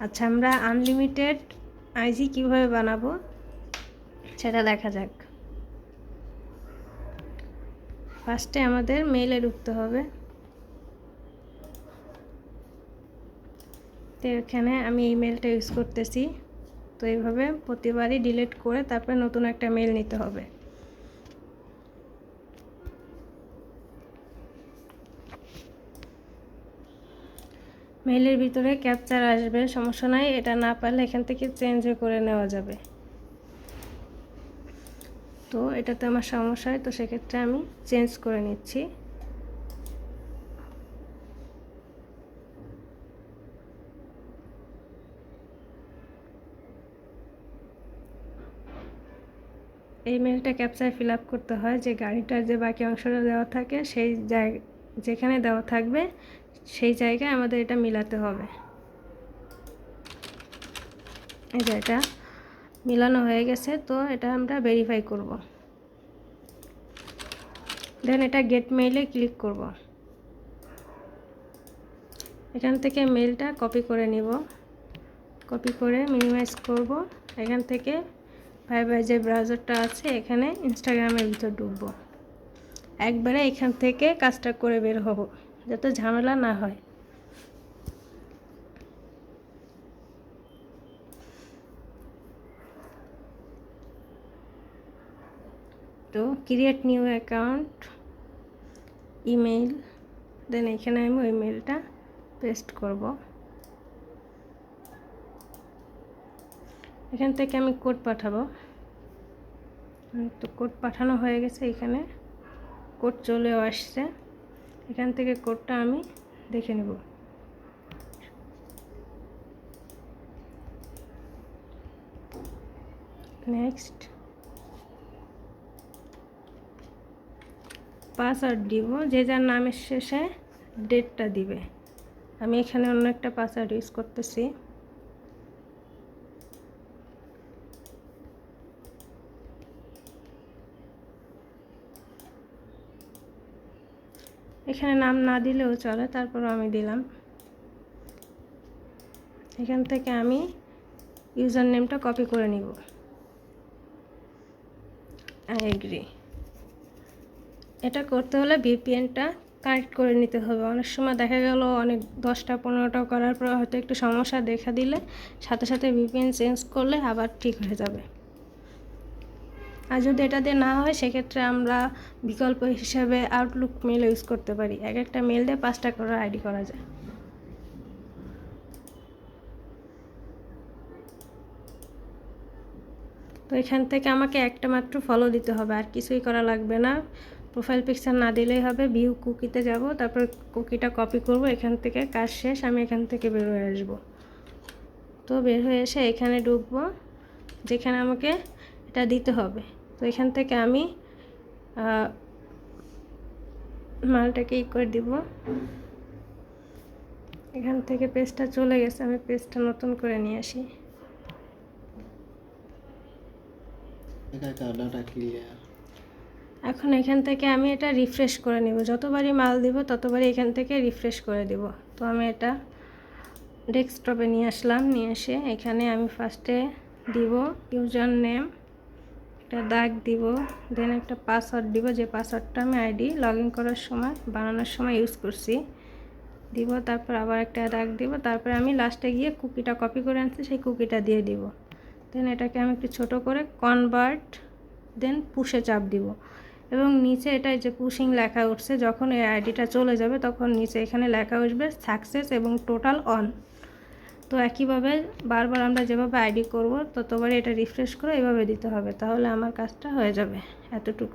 আচ্ছা, আমরা unlimited IG কীভাবে বানাবো সেটা দেখা যাক। ফার্স্টে আমাদের মেইলে ঢুকতে হবে। তো এখানে আমি ইমেলটা ইউজ করতেছি। তো এইভাবে প্রতিবারই ডিলিট করে তারপরে নতুন একটা মেইল নিতে হবে। মেইলের ভিতরে ক্যাপচার আসবে, সমস্যা নাই, এটা না পারলে এখান থেকে চেঞ্জও করে নেওয়া যাবে। তো এটাতে আমার সমস্যা হয়, তো সেক্ষেত্রে আমি চেঞ্জ করে নিচ্ছি। এই মেলটা ক্যাপচার ফিল আপ করতে হয়, যে গাড়িটার যে বাকি অংশটা দেওয়া থাকে সেই যেখানে দেওয়া থাকবে সেই জায়গায় আমাদের এটা মিলাতে হবে। এই যে এটা মিলানো হয়ে গেছে, তো এটা আমরা ভেরিফাই করব। দেন এটা গেট মেইলে ক্লিক করব। এখান থেকে মেলটা কপি করে নিব, কপি করে মিনিমাইজ করব। এখান থেকে ভাইবার যে ব্রাউজারটা আছে এখানে ইনস্টাগ্রামের ভিতর ঢুকবো। একবারে এখান থেকে কাজটা করে বের হব, যাতে ঝামেলা না হয়। তো ক্রিয়েট নিউ অ্যাকাউন্ট, ইমেইল, দেন এখানে আমি ওই মেলটা পেস্ট করব। এখান থেকে আমি কোড পাঠাবো। তো কোড পাঠানো হয়ে গেছে, এখানে কোড চলেও আসছে। এখান থেকে কোডটা আমি দেখে নেব। নেক্সট, পাসওয়ার্ড দিব, যে যার নামের শেষে ডেটটা দিবে। আমি এখানে অন্য একটা পাসওয়ার্ড ইউজ করতেছি। এখানে নাম না দিলেও চলে, তারপর আমি দিলাম। এখান থেকে আমি ইউজার নেমটা কপি করে নিব। I agree. এটা করতে হলে ভিপিএনটা কানেক্ট করে নিতে হবে। অনেক সময় দেখা গেল অনেক 10টা 15টা করার পর হয়তো একটু সমস্যা দেখা দিলে সাথে সাথে ভিপিএন চেঞ্জ করলে আবার ঠিক হয়ে যাবে। আর যদি এটা দিয়ে না হয় সেক্ষেত্রে আমরা বিকল্প হিসাবে আউটলুক মেল ইউজ করতে পারি। এক একটা মেল দিয়ে 5টা করে আইডি করা যায়। তো এখান থেকে আমাকে একটা মাত্র ফলো দিতে হবে, আর কিছুই করা লাগবে না। প্রোফাইল পিকচার না দিলেই হবে। ভিউ কুকিতে যাব, তারপর কুকিটা কপি করব। এখান থেকে কাজ শেষ, আমি এখান থেকে বের হয়ে আসব। তো বের হয়ে এসে এখানে ঢুকবো, যেখানে আমাকে এটা দিতে হবে। তো এখান থেকে আমি মালটাকে করে দিব। এখান থেকে পেজটা চলে গেছে, আমি পেজটা নতুন করে নিয়ে আসি। এখন এখান থেকে আমি এটা রিফ্রেশ করে নিব। যতবারই মাল দিব ততবারই এখান থেকে রিফ্রেশ করে দিব। তো আমি এটা ডেস্কটপে নিয়ে আসলাম, নিয়ে এসে এখানে আমি ফার্স্টে দিব ইউজার নেম, একটা দাগ দিব, দেন একটা পাসওয়ার্ড দিব, যে পাসওয়ার্ডটা আমি আইডি লগ ইন করার সময় বানানোর সময় ইউজ করছি দিব। তারপর আবার একটা দাগ দিব, তারপরে আমি লাস্টে গিয়ে কুকিটা কপি করে আনছি সেই কুকিটা দিয়ে দিব। দেন এটাকে আমি একটু ছোট করে কনভার্ট, দেন পুশে চাপ দিব, এবং নিচে এটা যে পুশিং লেখা উঠছে, যখন এই আইডিটা চলে যাবে তখন নিচে এখানে লেখা উঠবে সাকসেস এবং টোটাল অন। তো একইভাবে বারবার আমরা যেভাবে আইডি করব ততবারই এটা রিফ্রেশ করে এভাবে দিতে হবে, তাহলে আমার কাজটা হয়ে যাবে। এতটুকু।